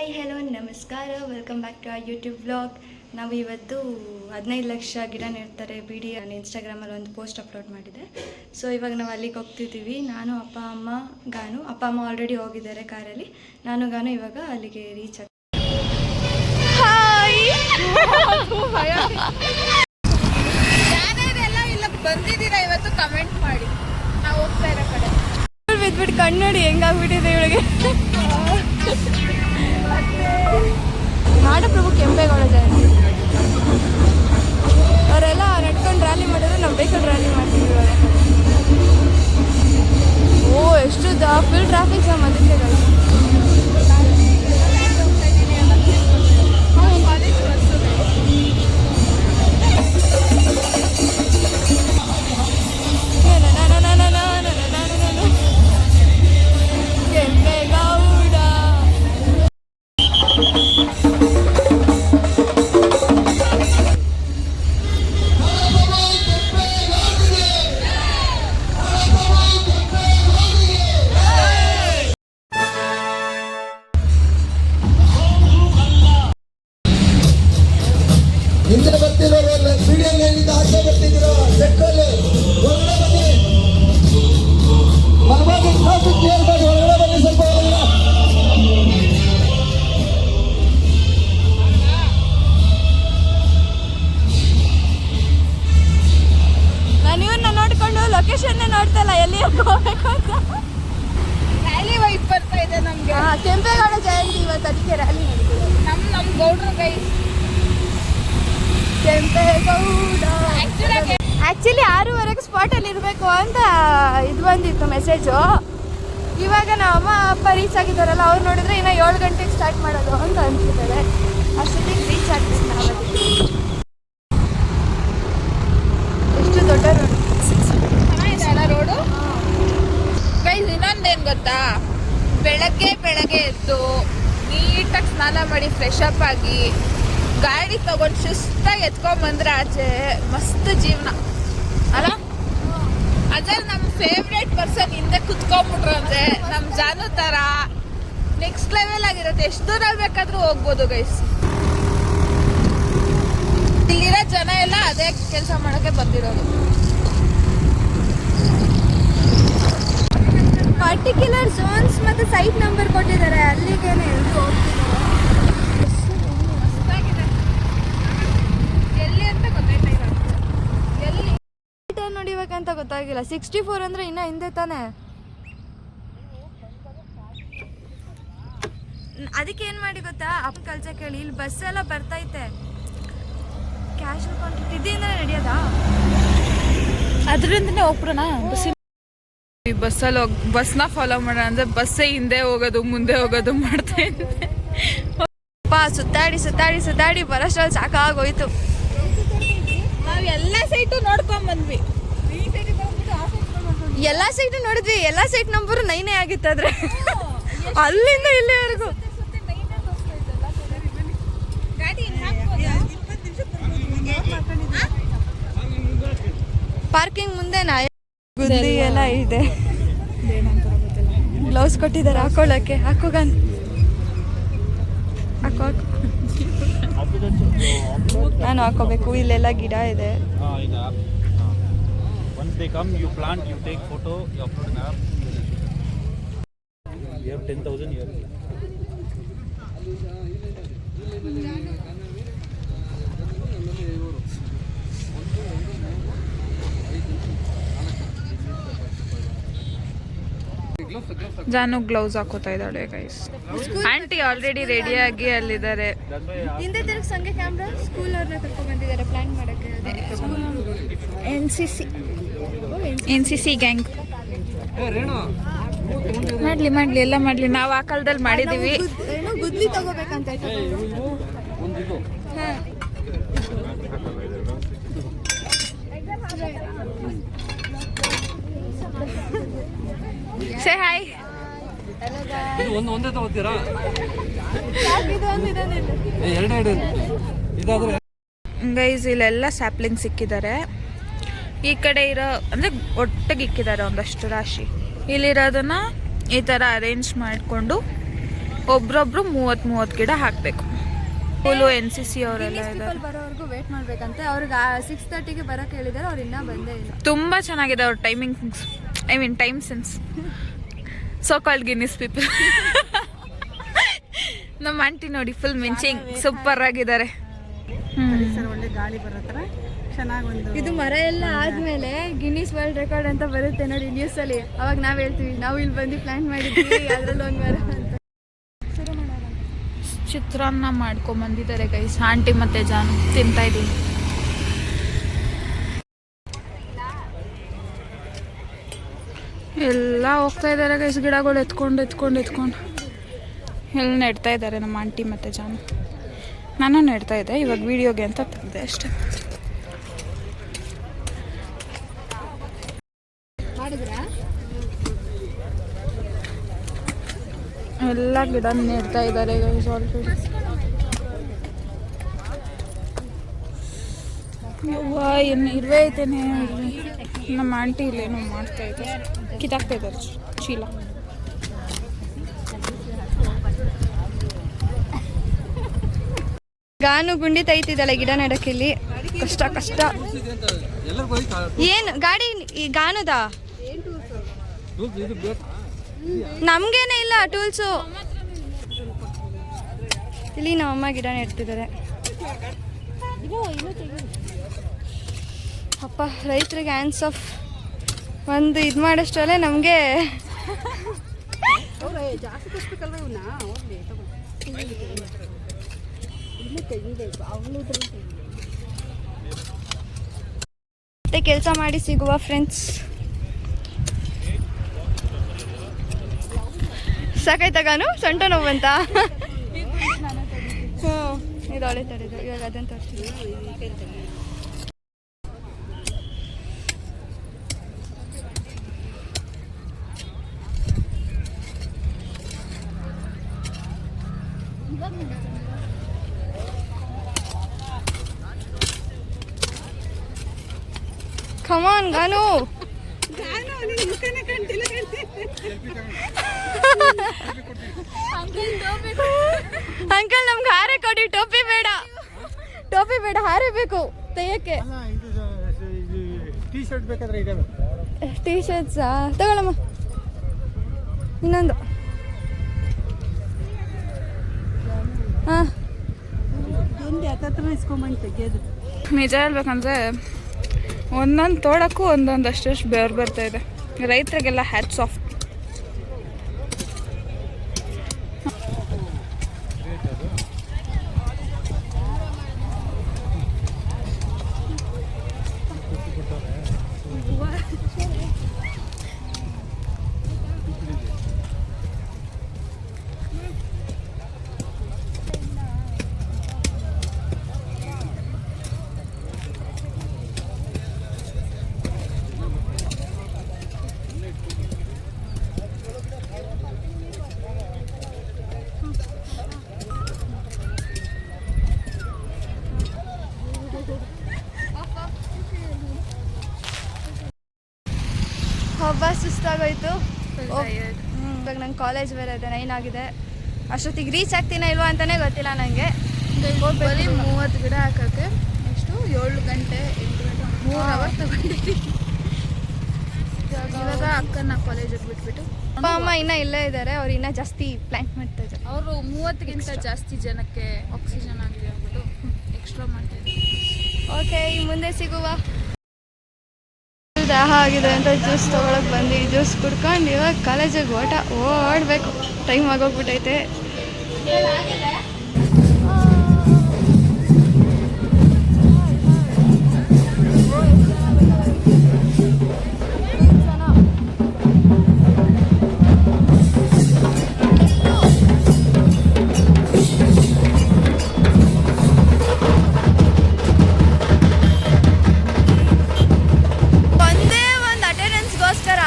Hi hello ನಮಸ್ಕಾರ, welcome back to our YouTube vlog. ನಾವು ಇವತ್ತು 15 ಲಕ್ಷ ಗಿಡ ನೆಡ್ತಾರೆ ಬಿಡಿ ನಾನು ಇನ್ಸ್ಟಾಗ್ರಾಮಲ್ಲಿ ಒಂದು ಪೋಸ್ಟ್ ಅಪ್ಲೋಡ್ ಮಾಡಿದೆ. ಸೊ ಇವಾಗ ನಾವು ಅಲ್ಲಿಗೆ ಹೋಗ್ತಿದ್ದೀವಿ. ನಾನು ಅಪ್ಪ ಅಮ್ಮ ಆಲ್ರೆಡಿ ಹೋಗಿದ್ದಾರೆ ಕಾರಲ್ಲಿ. ಗಾನು ಇವಾಗ ಅಲ್ಲಿಗೆ ರೀಚ್ ಆಗ್ತೀವಿ. ಇಲ್ಲ ಬಂದಿದ್ದೀರಾ ಇವತ್ತು ಕಮೆಂಟ್ ಮಾಡಿ. ನಾವು ಹೋಗ್ತಾ ಇರೋ ಕಡೆ ಬಿದ್ಬಿಟ್ಟು ಕಣ್ಣು ನೋಡಿ ಹೆಂಗಾಗ್ಬಿಟ್ಟಿದೆ ಇವಳಿಗೆ. ನಾಡಪ್ರಭು ಕೆಂಪೇಗೌಡ ಜಯಂತಿ ಅವರೆಲ್ಲ ನಡ್ಕೊಂಡು ರ್ಯಾಲಿ ಮಾಡಿದ್ರೆ ನಾವು ಬೇಕಾದ್ರೆ ರ್ಯಾಲಿ ಮಾಡ್ತೀವಿ ಇವಾಗ. ಎಷ್ಟು ಫುಲ್ ಟ್ರಾಫಿಕ್ ಜಾಮ್ ಅದಕ್ಕೆ ಹಿಂದೆ ಬರ್ತಿರೋ ಮೀಡಿಯಂ ಏನಿಂದ ಆಚೆ ಬರ್ತಿದ್ದೀರೋ ಪೆಟ್ರೋಲ್ ಒಳಗಡೆ ಬನ್ನಿ. ಮನವಾಗಿ ಟ್ರಾಫಿಕ್ ಕ್ಲಿಯರ್ ಮಾಡಿ ಒಳಗಡೆ ಬನ್ನಿ. ಸ್ವಲ್ಪ ನಾನು ಇವನ್ನ ನೋಡ್ಕೊಂಡು ಲೊಕೇಶನ್ ನೋಡ್ತಲ್ಲ ಎಲ್ಲಿ ಹೋಗ್ಬೇಕು ಅಂತ. ರ್ಯಾಲಿ ವೈಪ್ ಬರ್ತಾ ಇದೆ ನಮ್ಗೆ. ಕೆಂಪೇಗೌಡ ಜಯಂತಿ ಇವತ್ತು, ಅದಕ್ಕೆ ರ್ಯಾಲಿ ನಡೀತಿದೆ. ನಮ್ ಗೌಡ್ರು ಗೈ ಕೆಂಪೇಗೌಡ ಆ್ಯಕ್ಚುಲಿ 6:15 ಸ್ಪಾಟಲ್ಲಿ ಇರಬೇಕು ಅಂತ ಇದು ಬಂದಿತ್ತು ಮೆಸೇಜು. ಇವಾಗ ನಮ್ಮ ಅಪ್ಪ ರೀಚ್ ಆಗಿದ್ದಾರಲ್ಲ, ಅವ್ರು ನೋಡಿದ್ರೆ ಇನ್ನು 7 ಗಂಟೆಗೆ ಸ್ಟಾರ್ಟ್ ಮಾಡೋದು ಅಂತ ಅನ್ಸಿದ್ದಾರೆ. ಅಷ್ಟೊತ್ತಿಗೆ ರೀಚ್ ಆಗ್ತೀವಿ ನಾವು. ಎಷ್ಟು ದೊಡ್ಡ ರೋಡು, ಚೆನ್ನಾಗಿದೆ ಅಲ್ಲ ರೋಡು. ಗೈಸ್ ಇನ್ನೊಂದೇನು ಗೊತ್ತಾ, ಬೆಳಗ್ಗೆ ಎದ್ದು ನೀಟಾಗಿ ಸ್ನಾನ ಮಾಡಿ ಫ್ರೆಶ್ ಅಪ್ ಆಗಿ ಗಾಡಿ ತಗೊಂಡು ಶಿಸ್ತಾಗಿ ಎತ್ಕೊಂಡ್ಬಂದ್ರೆ ಆಚೆ ಮಸ್ತ್ ಜೀವನ ಅಲ್ಲ. ಅದ್ರಲ್ಲಿ ನಮ್ಮ ಫೇವ್ರೇಟ್ ಪರ್ಸನ್ ಹಿಂದೆ ಕುತ್ಕೊಂಡ್ಬಿಟ್ರು ಅಂದ್ರೆ ನಮ್ಮ ಜಾನು ಥರ ನೆಕ್ಸ್ಟ್ ಲೆವೆಲ್ ಆಗಿರುತ್ತೆ. ಎಷ್ಟು ದೂರ ಬೇಕಾದ್ರೂ ಹೋಗ್ಬೋದು ಗೈಸ್. ಇಲ್ಲಿರೋ ಜನ ಎಲ್ಲ ಅದೇ ಕೆಲಸ ಮಾಡೋಕ್ಕೆ ಬಂದಿರೋದು. ಪರ್ಟಿಕ್ಯುಲರ್ ಝೋನ್ಸ್ ಮತ್ತು ಸೈಟ್ ನಂಬರ್ ಕೊಟ್ಟಿದ್ದಾರೆ, ಅಲ್ಲಿಗೇನೆ ಹೋಗ್ತಿದ್ದಾರೆ. ನೋಡಿಬೇಕಂತ ಗೊತ್ತಾಗಿಲ್ಲ. 64 ಅಂದ್ರೆ ಇನ್ನ ಹಿಂದೆ ತಾನೆ. ಅದಕ್ಕೆ ಏನ್ ಮಾಡಿ ಗೊತ್ತಾ, ಅಪ್ಪ ಕಲ್ಸ ಕೇಳಿ, ಇಲ್ಲಿ ಬಸ್ ಎಲ್ಲ ಬರ್ತೈತೆ, ಕ್ಯಾಶುವಲ್ ಕ್ವಾಂಟಿಟಿ ಇದೆಯಿಂದ ನಡೆಯೋದಾ, ಅದರಿಂದನೇ ಹೋಗ್ಬಿಡೋಣ. ಬಸ್ಸಲ್ಲಿ ಬಸ್ನ ಫಾಲೋ ಮಾಡೋಣ ಅಂದ್ರೆ ಬಸ್ಸೇ ಹಿಂದೆ ಹೋಗೋದು ಮುಂದೆ ಹೋಗೋದು ಮಾಡ್ತಾ ಇದ್ದೆ. ಸುತ್ತಾಡಿ ಬರೋಷ್ಟ್ರಲ್ಲಿ ಸಾಕಾಗೋಯ್ತು. ನಾವು ಎಲ್ಲ ಸೈಟು ನೋಡ್ಕೊಂಡ್ ಬಂದ್ವಿ. ಎಲ್ಲಾ ಸೈಟ್ ನೋಡಿದ್ವಿ. ಎಲ್ಲಾ ಸೈಟ್ ನಂಬರ್ 9 ಆಗಿತ್ತಾದ್ರೆ ಅಲ್ಲಿಂದ ಇಲ್ಲಿವರೆಗೂ. ಪಾರ್ಕಿಂಗ್ ಮುಂದೆ ಗುದ್ದಿ ಎಲ್ಲ ಇದೆ. ಗ್ಲೌಸ್ ಕೊಟ್ಟಿದ್ದಾರೆ ಹಾಕೊಳ್ಳಕ್ಕೆ. ಹಾಕೋಗನ್ ಹಾಕೋ ನಾನು ಹಾಕೋಬೇಕು. ಇಲ್ಲೆಲ್ಲ ಗಿಡ ಇದೆ. Once they come, you plant, you take photo, you upload an app. You have 10,000 here. Janu gloves ಹಾಕೋತಾ ಇದ್ದಾಳೆ ಗೈಸ್. ಆಂಟಿ ಆಲ್ರೆಡಿ ರೆಡಿಯಾಗಿ ಅಲ್ಲಿದ್ದಾರೆ. ಹಿಂದೆ ತಿರುಗಿ ಸಂಗೆ ಕ್ಯಾಮ್ರಾ ಸ್ಕೂಲ್ ಅವ್ರನ್ನ ಕರ್ಕೊಂಡು ಬಂದಿದ್ದಾರೆ ಪ್ಲಾನ್ ಮಾಡಕ್ಕೆ. NCC ಗ್ಯಾಂಗ್ ಮಾಡ್ಲಿ ಎಲ್ಲ ಮಾಡ್ಲಿ. ನಾವು ಆ ಕಾಲದಲ್ಲಿ ಮಾಡಿದೀವಿ. ಗುದ್ಲಿ ತಗೋಬೇಕಂತ. Say hi. ಒಂದೇ ತಗೋತೀರಾ? ಗೈಸ್ ಇಲ್ಲೆಲ್ಲ ಸ್ಯಾಪ್ಲಿಂಗ್ ಸಿಕ್ಕಿದ್ದಾರೆ. ಈ ಕಡೆ ಇರೋ ಅಂದರೆ ಒಟ್ಟಿಗೆ ಇಕ್ಕಿದ್ದಾರೆ ಒಂದಷ್ಟು ರಾಶಿ. ಇಲ್ಲಿರೋದನ್ನು ಈ ಥರ ಅರೇಂಜ್ ಮಾಡಿಕೊಂಡು ಒಬ್ರೊಬ್ರು 30 ಗಿಡ ಹಾಕಬೇಕು. ಫುಲ್ಲು NCC ಅವರೆಲ್ಲ ಇದ್ದಾರೆ. ಬರೋವರೆಗೂ ವೇಟ್ ಮಾಡ್ಬೇಕಂತೆ. ಅವ್ರಿಗೆ 6:30ಗೆ ಬರೋಕೆ ಹೇಳಿದ್ದಾರೆ, ಅವ್ರು ಇನ್ನೂ ಬಂದೇ ಇಲ್ಲ. ತುಂಬ ಚೆನ್ನಾಗಿದೆ ಅವ್ರ timings, time sense. So called Guinness people. ನಮ್ಮ ಆಂಟಿ ನೋಡಿ ಫುಲ್ ಮಿಂಚಿಂಗ್ ಸೂಪರ್ ಆಗಿದ್ದಾರೆ. ಒಳ್ಳೆ ಗಾಳಿ ಬರೋ ಥರ ಚೆನ್ನಾಗಿ ಒಂದು ಇದು ಮರ ಎಲ್ಲ ಆದ್ಮೇಲೆ ಗಿನ್ನಿಸ್ ವರ್ಲ್ಡ್ ರೆಕಾರ್ಡ್ ಅಂತ ಬರುತ್ತೆ ನೋಡಿ ನ್ಯೂಸಲ್ಲಿ. ಅವಾಗ ನಾವು ಹೇಳ್ತೀವಿ ನಾವು ಇಲ್ಲಿ ಬಂದು ಪ್ಲಾನ್ ಮಾಡಿದ್ವಿ ಅದ್ರಲ್ಲಿ ಒಂದು ಮರ ಅಂತ. ಚಿತ್ರಾನ್ನ ಮಾಡ್ಕೊಂಬಂದಿದ್ದಾರೆ ಗೈಸ್, ಆಂಟಿ ಮತ್ತೆ ಜಾನು ತಿಂತಾ ಇದ್ದೀವಿ. ಎಲ್ಲ ಹೋಗ್ತಾ ಇದ್ದಾರೆ ಗೈಸ್, ಗಿಡಗಳು ಎತ್ಕೊಂಡು ಎಲ್ಲ ನೆಡ್ತಾ ಇದ್ದಾರೆ ನಮ್ಮ ಆಂಟಿ ಮತ್ತು ಜಾನು. ನಾನು ನೆಡ್ತಾ ಇದ್ದೆ, ಇವಾಗ ವಿಡಿಯೋಗೆ ಅಂತ ತಂದೆ ಅಷ್ಟೇ. ಎಲ್ಲ ಗಿಡ ನೆಡ್ತಾ ಇದ್ದಾರೆ ಗೈಸ್ ಆಲ್ರೆಡಿ. ಏನು ಇರುವೆ ಐತೇನೆ ಇಲ್ಲಿ. ನಮ್ಮ ಆಂಟಿ ಇಲ್ಲೇನೋ ಮಾಡ್ತಾ ಇದ್ದಾರೆ, ಕಿತ್ತಾಕ್ತಾ ಇದ್ದಾರೆ ಚೀಲ. ಗಾನು ಗುಂಡಿ ತೈತಿದ್ದಾಳೆ ಗಿಡ ನೆಡಕ್ಕೆ. ಇಲ್ಲಿ ಕಷ್ಟ ಏನು ಗಾಡಿ ಈ ಗಾನದ ನಮ್ಗೇನೆ ಇಲ್ಲ ಟೂಲ್ಸು. ಇಲ್ಲಿ ನಮ್ಮಮ್ಮ ಗಿಡ ನೆಡ್ತಿದ್ದಾರೆ. ಅಪ್ಪ ರೈತರಿಗೆ ಹ್ಯಾಂಡ್ಸ್ ಆಫ್. ಒಂದು ಇದು ಮಾಡೋಷ್ಟರಲ್ಲೇ ನಮಗೆ ಜಾಸ್ತಿ ಕಷ್ಟಬೇಕಲ್ವ ಇವನ್ನ. ಮತ್ತೆ ಕೆಲಸ ಮಾಡಿ ಸಿಗುವ ಫ್ರೆಂಡ್ಸ್. ಸಾಕಾಯ್ತಾಗಾನು ಸೊಂಟ ನೋವಂತ. ಹ್ಞೂ ಇದು ಒಳ್ಳೆ ತಡೆದು ಇವಾಗ ಅದನ್ನು ತೋರಿಸ್ತೀವಿ. Come on, Ganu. ಅಂಕಲ್ ನಮ್ಗೆ ಹಾರೆ ಕೊಡಿ, ಟೋಪಿ ಬೇಡ ಹಾರೆ ಬೇಕು ತೆಯ್ಯಕ್ಕೆ. ಟೀ ಶರ್ಟ್ ಬೇಕಾದ್ರೆ ಇದಾವೆ. ಟೀ ಶರ್ಟ್ಸಾ ತಗೊಳಮ್ಮ. ಇನ್ನೊಂದು ಹಾಂ ಒಂದು ಹತ್ರ ಇಸ್ಕೊಂಬಂದು ತೆಗೆಯೋದು. ನಿಜ ಹೇಳ್ಬೇಕಂದ್ರೆ ಒಂದೊಂದು ತೋಡಕ್ಕೂ ಒಂದೊಂದು ಅಷ್ಟು ಬೆವರು ಬರ್ತಾ ಇದೆ. ರೈತರಿಗೆಲ್ಲ ಹ್ಯಾಟ್ಸ್ ಆಫ್. ಹಬ್ಬ ಸುಸ್ತಾಗೋಯ್ತು. ಇವಾಗ ನಂಗೆ ಕಾಲೇಜ್ ಬೇರೆ ಇದೆ, 9 ಆಗಿದೆ. ಅಷ್ಟೊತ್ತಿಗೆ ರೀಚ್ ಆಗ್ತೀನ ಇಲ್ವಾ ಅಂತಲೇ ಗೊತ್ತಿಲ್ಲ ನನಗೆ. ಬರೀ 30 ಗಿಡ ಹಾಕೋಕ್ಕೆ ನೆಕ್ಸ್ಟು 7 ಗಂಟೆ 8 ಗಂಟೆ 3 ಅವರ್ ತಗೊಂಡಿದ್ದೀವಿ. ಇವಾಗ ಅಕ್ಕನ ಕಾಲೇಜಿಗೆ ಬಿಟ್ಬಿಟ್ಟು ಅಪ್ಪ ಅಮ್ಮ ಇನ್ನೂ ಇಲ್ಲೇ ಇದ್ದಾರೆ. ಅವ್ರು ಇನ್ನೂ ಜಾಸ್ತಿ ಪ್ಲ್ಯಾನ್ ಮಾಡ್ತಾ ಇದ್ದಾರೆ. ಅವರು 30ಗಿಂತ ಜಾಸ್ತಿ ಜನಕ್ಕೆ ಆಕ್ಸಿಜನ್ ಆಗಿದೆ ಅಂದ್ಬಿಟ್ಟು ಎಕ್ಸ್ಟ್ರಾ ಮಾಡ್ತಾಯಿದ್ದಾರೆ. ಓಕೆ, ಈ ಮುಂದೆ ಸಿಗುವ. ದಾಹ ಆಗಿದೆ ಅಂತ ಜ್ಯೂಸ್ ತೊಗೊಳಕ್ಕೆ ಬಂದು ಜ್ಯೂಸ್ ಕುಡ್ಕೊಂಡು ಇವಾಗ ಕಾಲೇಜಿಗೆ ಓಡಬೇಕು. ಟೈಮ್ ಆಗೋಗ್ಬಿಟ್ಟೈತೆ.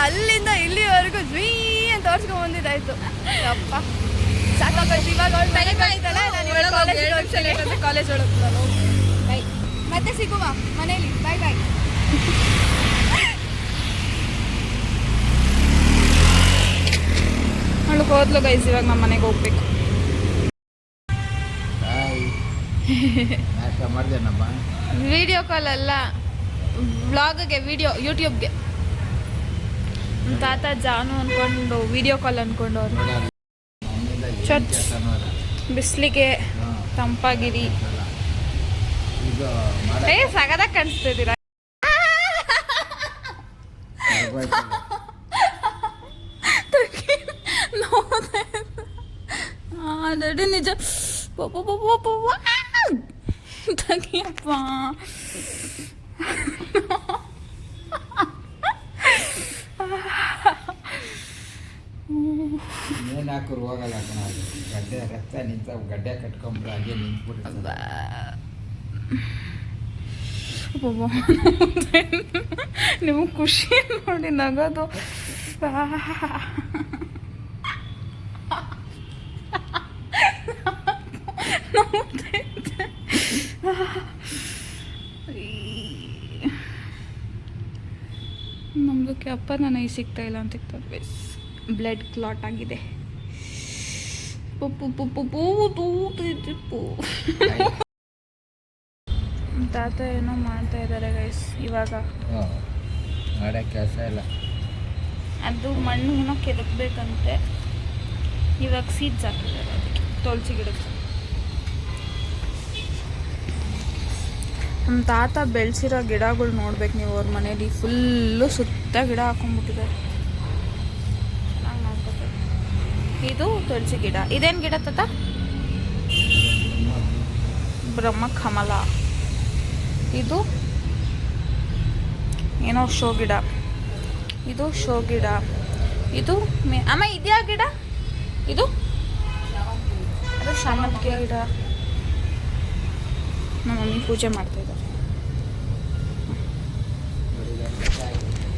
ಅಲ್ಲಿಂದ ಇಲ್ಲಿವರೆಗೂ ಜ್ವೀ ಅಂತ ತೋರ್ಸ್ಕೊಂಡ್ ಬಂದಿದ್ದಾಯ್ತು. ಅಪ್ಪ ಸಾಕಾಗೋಯ್ತು. ಇವಾಗ ಕಾಲೇಜ್ ಒಳಗೆ ಬೈ. ಮತ್ತೆ ಸಿಗುವ ಮನೇಲಿ. ಬಾಯ್ ಬಾಯ್. ಅವಳು ಹೋದ್ಲು ಗೈಸ್. ಇವಾಗ ನಮ್ಮ ಮನೆಗೆ ಹೋಗ್ಬೇಕು. ನಾಷ್ಟ ಮಾಡ್ದೇನಮ್ಮ. ವಿಡಿಯೋ ಕಾಲ್ ಅಲ್ಲ, ವ್ಲಾಗ್ಗೆ, ಯೂಟ್ಯೂಬ್ಗೆ. ತಾತ ಜಾನು ಅಂದ್ಕೊಂಡು ವಿಡಿಯೋ ಕಾಲ್ ಅಂದ್ಕೊಂಡು ಅವರು. ಚರ್ಚ್ ಬಿಸಿಲಿಗೆ ತಂಪಾಗಿರಿ. ಇದು ಸಗದಾಗ ಕಾಣಿಸ್ತಿದ್ದೀರಾ. ರೆಡಿ ನಿಜ ತಗಿಯಪ್ಪ. ಏನು ಹಾಕೋರು ಹೋಗಲ್ಲ ಕಣ. ಗಡ್ಡೆ ರಕ್ತ ನಿಂತ ಗಡ್ಡೆ ಕಟ್ಕೊಂಡ್ರೆ ಹಾಗೆ ನಿಂತ್ಬಿಟ್ಟು ನಿಮಗೆ ಖುಷಿ ನೋಡಿ ನಗೋದು. ನಮ್ದಕ್ಕೆ ಅಪ್ಪ ನನಗೆ ಸಿಗ್ತಾ ಇಲ್ಲ ಅಂತ ಬ್ಲಡ್ ಕ್ಲಾಟ್ ಆಗಿದೆ. ತಾತ ಏನೋ ಮಾಡ್ತಾ ಇದ್ದಾರೆ ಗೈಸ್ ಇವಾಗ. ಮಾಡೋ ಕೆಲಸ ಇಲ್ಲ. ಅದು ಮಣ್ಣು ಏನೋ ಕೆದಕ್ಬೇಕಂತೆ. ಇವಾಗ ಸೀಡ್ಸ್ ಹಾಕಿದ್ದಾರೆ ಅದಕ್ಕೆ, ತುಳಸಿ ಗಿಡಕ್ಕೆ. ನಮ್ಮ ತಾತ ಬೆಳೆಸಿರೋ ಗಿಡಗಳು ನೋಡ್ಬೇಕು ನೀವು. ಅವ್ರ ಮನೇಲಿ ಫುಲ್ಲು ಸುತ್ತ ಗಿಡ ಹಾಕೊಂಡ್ಬಿಟ್ಟಿದ್ದಾರೆ. ಚೆನ್ನಾಗಿ ಮಾಡ್ಕೊತಾರೆ. ಇದು ತುಳಸಿ ಗಿಡ. ಇದೇನು ಗಿಡ ತಾತ? ಬ್ರಹ್ಮ ಕಮಲ. ಇದು ಏನೋ ಶೋ ಗಿಡ. ಇದು ಶೋ ಗಿಡ. ಇದು ಅಮ್ಮ ಇದ್ಯಾ ಗಿಡ? ಇದು ಅದು ಶಾಮಂತಿಗೆ ಗಿಡ. ನಮ್ಮ ಮಮ್ಮಿ ಪೂಜೆ ಮಾಡ್ತಾಯಿದ್ದಾರೆ.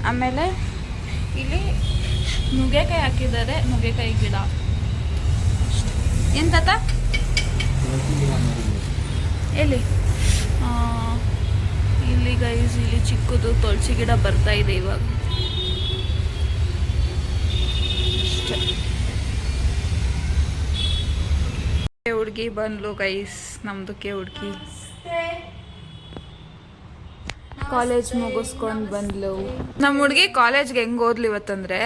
ಆಮೇಲೆ ಇಲ್ಲಿ ನುಗ್ಗೆಕಾಯಿ ಹಾಕಿದ್ದಾರೆ. ನುಗ್ಗೆಕಾಯಿ ಗಿಡ. ಏನು ತಾತ? ಎಲ್ಲಿ? ಇಲ್ಲಿ ಗೈಸ್, ಇಲ್ಲಿ ಚಿಕ್ಕದು ತುಳಸಿ ಗಿಡ ಬರ್ತಾ ಇದೆ ಇವಾಗ. ಹುಡುಗಿ ಬಂದ್ಲು ಗೈಸ್, ನಮ್ದಕ್ಕೆ ಹುಡುಗಿ ಕಾಲೇಜ್ ಮುಗಿಸ್ಕೊಂಡು ಬಂದ್ಲು. ನಮ್ಮ ಹುಡುಗಿ ಕಾಲೇಜ್ಗೆ ಹೆಂಗೆ ಓದ್ಲಿ ಇವತ್ತಂದ್ರೆ,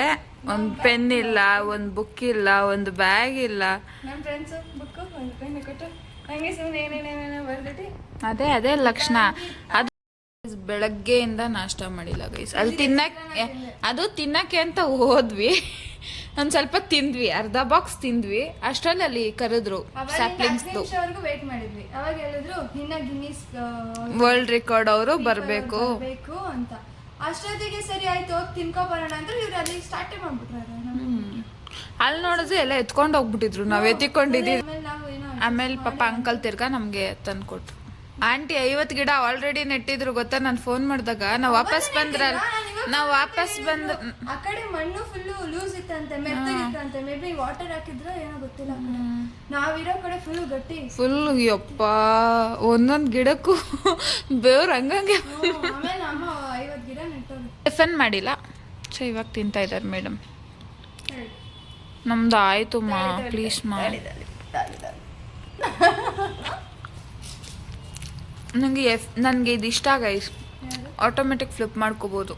ಒಂದು ಪೆನ್ ಇಲ್ಲ, ಒಂದು ಬುಕ್ ಇಲ್ಲ, ಒಂದು ಬ್ಯಾಗ್ ಇಲ್ಲ. ನಮ್ಮ ಫ್ರೆಂಡ್ಸು ಬುಕ್ಕು ಒಂದು ಪೆನ್ ಕೊಟ್ಟು ಹಂಗೆ ಸುಮ್ಮನೆ ಏನೇನೇನೇನೋ ಬರ್ದಿಟ್ಟು ಅದೇ ಲಕ್ಷಣ. ಅದು ಬೆಳಗ್ಗೆಯಿಂದ ನಾಷ್ಟ ಮಾಡಿಲ್ಲ ಗೈಸ್. ಅಲ್ಲಿ ತಿನ್ನಕ್ಕೆ ಅಂತ ಹೋದ್ವಿ. ಒಂದು ಸ್ವಲ್ಪ ತಿಂದ್ವಿ, ಅರ್ಧ ಬಾಕ್ಸ್ ತಿಂದ್ವಿ. ಅಷ್ಟರಲ್ಲಿ ಅಲ್ಲಿ ಕರೆದ್ರು ಸ್ಯಾಪ್ಲಿಂಗ್ಸ್ದು. ವೇಟ್ ಮಾಡಿದ್ವಿ. ಅವಾಗ ಹೇಳಿದ್ರು ಇನ್ನ ಗಿನ್ನಿಸ್ ವರ್ಲ್ಡ್ ರೆಕಾರ್ಡ್ ಅವರು ಬರಬೇಕು ಅಂತ. ಅಷ್ಟೊತ್ತಿಗೆ ಸರಿ ಆಯ್ತು, ಹೋಗಿ ತಿನ್ಕೊ ಬರೋಣ ಅಂದ್ರೆ ಇವ್ರು ಅಲ್ಲಿ ಸ್ಟಾರ್ಟೇ ಮಾಡ್ಬಿಟ್ರೆ. ಅಲ್ಲಿ ನೋಡಿದ್ರೆ ಎಲ್ಲ ಎತ್ಕೊಂಡು ಹೋಗ್ಬಿಟ್ಟಿದ್ರು. ನಾವು ಎತ್ತಿಕೊಂಡಿದ್ದೀವಿ. ಆಮೇಲೆ ಪಾಪ ಅಂಕಲ್ ತಿರ್ಗಾ ನಮಗೆ ತಂದ್ಕೊಟ್ರು. ಆಂಟಿ 50 ಗಿಡ ಆಲ್ರೆಡಿ ನೆಟ್ಟಿದ್ರು ಗೊತ್ತಾ. ನಾನು ಫೋನ್ ಮಾಡಿದಾಗ ನಾವು ವಾಪಸ್ ಬಂದ್ರ ಆ ಕಡೆ ಮಣ್ಣು ಫುಲ್ಲು ಲೂಸ್ ಇತ್ತಂತೆ, ಮೆತ್ತಗಿತ್ತಂತೆ. ಮೇ ಬಿ ವಾಟರ್ ಹಾಕಿದ್ರು ಏನೋ ಗೊತ್ತಿಲ್ಲ. ನಾವಿರೋ ಕಡೆ ಫುಲ್ ಗಟ್ಟಿ, ಫುಲ್. ಯಪ್ಪ, ಒಂದೊಂದು ಗಿಡಕ್ಕೂ ಬೇವ್ರು ಹಂಗಂಗೆ. ಆಮೇಲೆ ಅಮ್ಮ 50 ಗಿಡ ನೆಟ್ಟೋದು. ಟಿಫನ್ ಮಾಡಿಲ್ಲ, ಸೊ ಇವಾಗ ತಿಂತಾ ಇದ್ದಾರೆ ಮೇಡಮ್. ನಮ್ದು ಆಯ್ತು ಮಾ, ಪ್ಲೀಸ್ ಮಾ. ನನಗೆ ಇದು ಇಷ್ಟ ಗೈಸ್. ಆಟೋಮೆಟಿಕ್ ಫ್ಲಿಪ್ ಮಾಡ್ಕೋಬೋದು.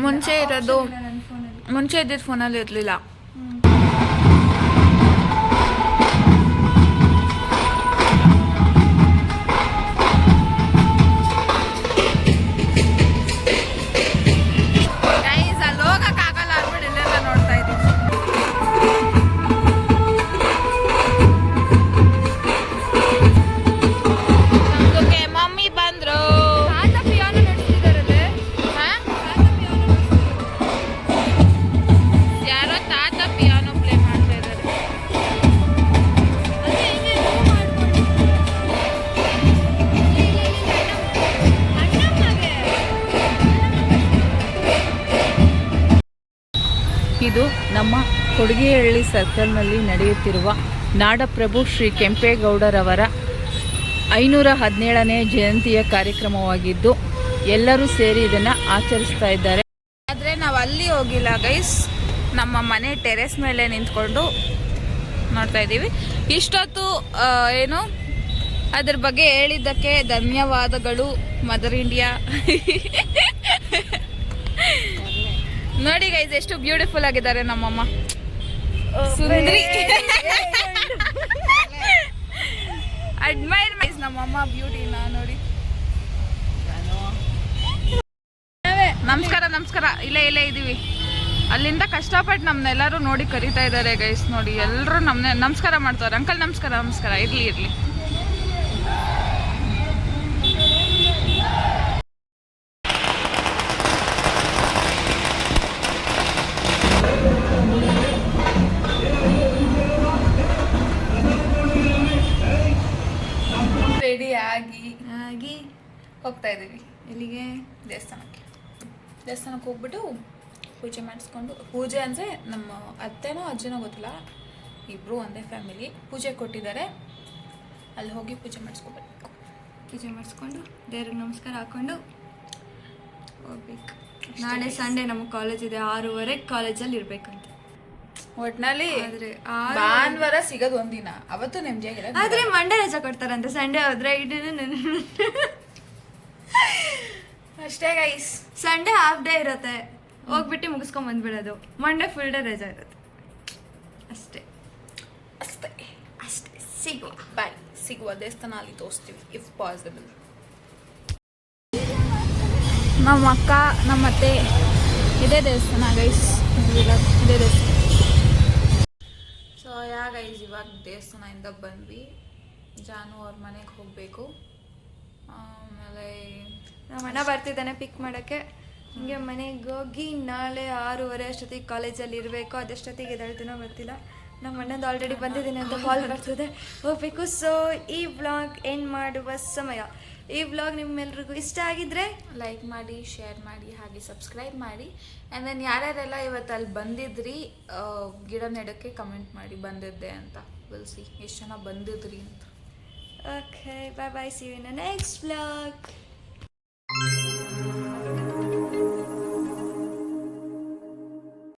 ಮುಂಚೆ ಇದ್ದಿದ್ದು ಫೋನಲ್ಲಿ ಇರಲಿಲ್ಲ. ಇದು ನಮ್ಮ ಕೊಡಿಗೆಹಳ್ಳಿ ಸರ್ಕಲ್ನಲ್ಲಿ ನಡೆಯುತ್ತಿರುವ ನಾಡಪ್ರಭು ಶ್ರೀ ಕೆಂಪೇಗೌಡರವರ 517ನೇ ಜಯಂತಿಯ ಕಾರ್ಯಕ್ರಮವಾಗಿದ್ದು ಎಲ್ಲರೂ ಸೇರಿ ಇದನ್ನು ಆಚರಿಸ್ತಾ ಇದ್ದಾರೆ. ಆದರೆ ನಾವು ಅಲ್ಲಿ ಹೋಗಿಲ್ಲ ಗೈಸ್. ನಮ್ಮ ಮನೆ ಟೆರೆಸ್ ಮೇಲೆ ನಿಂತ್ಕೊಂಡು ನೋಡ್ತಾ ಇದ್ದೀವಿ. ಇಷ್ಟೊತ್ತು ಏನು ಅದ್ರ ಬಗ್ಗೆ ಹೇಳಿದ್ದಕ್ಕೆ ಧನ್ಯವಾದಗಳು ಮದರ್ ಇಂಡಿಯಾ. ನೋಡಿ ಗೈಸ್ ಎಷ್ಟು ಬ್ಯೂಟಿಫುಲ್ ಆಗಿದ್ದಾರೆ ನಮ್ಮಮ್ಮ ಸುಂದ್ರಿ. ಅಡ್ಮೈರ್ ಮೈಸ್ ನಮ್ಮಮ್ಮ ಬ್ಯೂಟಿನ ನೋಡಿ. ನಮಸ್ಕಾರ ನಮಸ್ಕಾರ. ಇಲ್ಲೇ ಇದೀವಿ. ಅಲ್ಲಿಂದ ಕಷ್ಟಪಟ್ಟು ನಮ್ನೆಲ್ಲರೂ ನೋಡಿ ಕರಿತಾ ಇದ್ದಾರೆ ಗೈಸ್. ನೋಡಿ ಎಲ್ಲರೂ ನಮ್ನೆ ನಮಸ್ಕಾರ ಮಾಡ್ತಾರೆ. ಅಂಕಲ್ ನಮಸ್ಕಾರ ನಮಸ್ಕಾರ. ಇರ್ಲಿ. ರೆಡಿ ಆಗಿ ಹೋಗ್ತಾ ಇದೀವಿ. ಇಲ್ಲಿಗೆ ದೇವಸ್ಥಾನಕ್ಕೆ ಹೋಗ್ಬಿಟ್ಟು ಪೂಜೆ ಮಾಡಿಸ್ಕೊಂಡು, ಪೂಜೆ ಅಂದರೆ ನಮ್ಮ ಅತ್ತೆನೋ ಅಜ್ಜನೋ ಗೊತ್ತಿಲ್ಲ, ಇಬ್ಬರು ಒಂದೇ ಫ್ಯಾಮಿಲಿ ಪೂಜೆ ಕೊಟ್ಟಿದ್ದಾರೆ. ಅಲ್ಲಿ ಹೋಗಿ ಪೂಜೆ ಮಾಡಿಸ್ಕೊಬೇಕು. ಪೂಜೆ ಮಾಡಿಸ್ಕೊಂಡು ದೇವ್ರಿಗೆ ನಮಸ್ಕಾರ ಹಾಕೊಂಡು ಹೋಗ್ಬೇಕು. ನಾಳೆ ಸಂಡೇ ನಮಗೆ ಕಾಲೇಜ್ ಇದೆ. 6:30 ಕಾಲೇಜಲ್ಲಿ ಇರ್ಬೇಕಂತ. ಒಟ್ನಲ್ಲಿ ಆದ್ರೆ ಭಾನುವಾರ ಸಿಗೋದು ಒಂದಿನ, ಅವತ್ತು ನೆಮ್ಮದಿಯಾಗಿರ. ಆದ್ರೆ ಮಂಡೇ ರಜಾ ಕೊಡ್ತಾರಂತೆ. ಸಂಡೇ ಹೋದ್ರೆ ಅಷ್ಟೇ ಗೈಸ್. ಸಂಡೇ ಹಾಫ್ ಡೇ ಇರುತ್ತೆ, ಹೋಗ್ಬಿಟ್ಟು ಮುಗಿಸ್ಕೊಂಡ್ ಬಂದ್ಬಿಡೋದು. ಮಂಡೇ ಫುಲ್ ಡೇ ರಜಾ ಇರುತ್ತೆ. ಅಷ್ಟೇ. ಸಿಗುವ ದೇವಸ್ಥಾನ ಅಲ್ಲಿ ತೋರಿಸ್ತೀವಿ ಇಫ್ ಪಾಸಿಬಲ್. ನಮ್ಮ ಅಕ್ಕ ನಮ್ಮ ಅತ್ತೆ ಇದೇ ದೇವಸ್ಥಾನ ಗೈಸ್. ಇದೇ ದೇವಸ್ಥಾನ. ಸೊ ಗೈಸ್ ಇವಾಗ ದೇವಸ್ಥಾನದಿಂದ ಬಂದ್ವಿ. ಜಾನು ಅವ್ರ ಮನೆಗೆ ಹೋಗಬೇಕು. ಆಮೇಲೆ ನಮ್ಮ ಅಣ್ಣ ಬರ್ತಿದ್ದಾನೆ ಪಿಕ್ ಮಾಡೋಕ್ಕೆ. ಹಿಂಗೆ ಮನೆಗೆ ಹೋಗಿ ನಾಳೆ 6:30 ಅಷ್ಟೊತ್ತಿಗೆ ಕಾಲೇಜಲ್ಲಿ ಇರಬೇಕು. ಅದೆಷ್ಟೊತ್ತಿಗೆ ಎದ್ದೇಳ್ತೀನೋ ಗೊತ್ತಿಲ್ಲ. ನಮ್ಮ ಅಣ್ಣಂದು ಆಲ್ರೆಡಿ ಬಂದಿದ್ದೀನಿ ಅಂತ ಕಾಲ್ ಬರ್ತಿದೆ, ಹೋಗ್ಬೇಕು. ಸೊ ಈ ವ್ಲಾಗ್ ಎಂಡ್ ಮಾಡುವ ಸಮಯ. ಈ ವ್ಲಾಗ್ ನಿಮ್ಮೆಲ್ರಿಗೂ ಇಷ್ಟ ಆಗಿದ್ರೆ ಲೈಕ್ ಮಾಡಿ, ಶೇರ್ ಮಾಡಿ, ಹಾಗೆ ಸಬ್ಸ್ಕ್ರೈಬ್ ಮಾಡಿ. ಆ್ಯಂಡ್ ದೆನ್ ಯಾರ್ಯಾರೆಲ್ಲ ಇವತ್ತು ಅಲ್ಲಿ ಬಂದಿದ್ರಿ ಗಿಡ ನೆಡೋಕ್ಕೆ ಕಮೆಂಟ್ ಮಾಡಿ ಬಂದಿದ್ದೆ ಅಂತ. ವಿಲ್ ಸಿ ಎಷ್ಟು ಜನ ಬಂದಿದ್ರಿ ಅಂತ. Okay, bye. See you in the next vlog.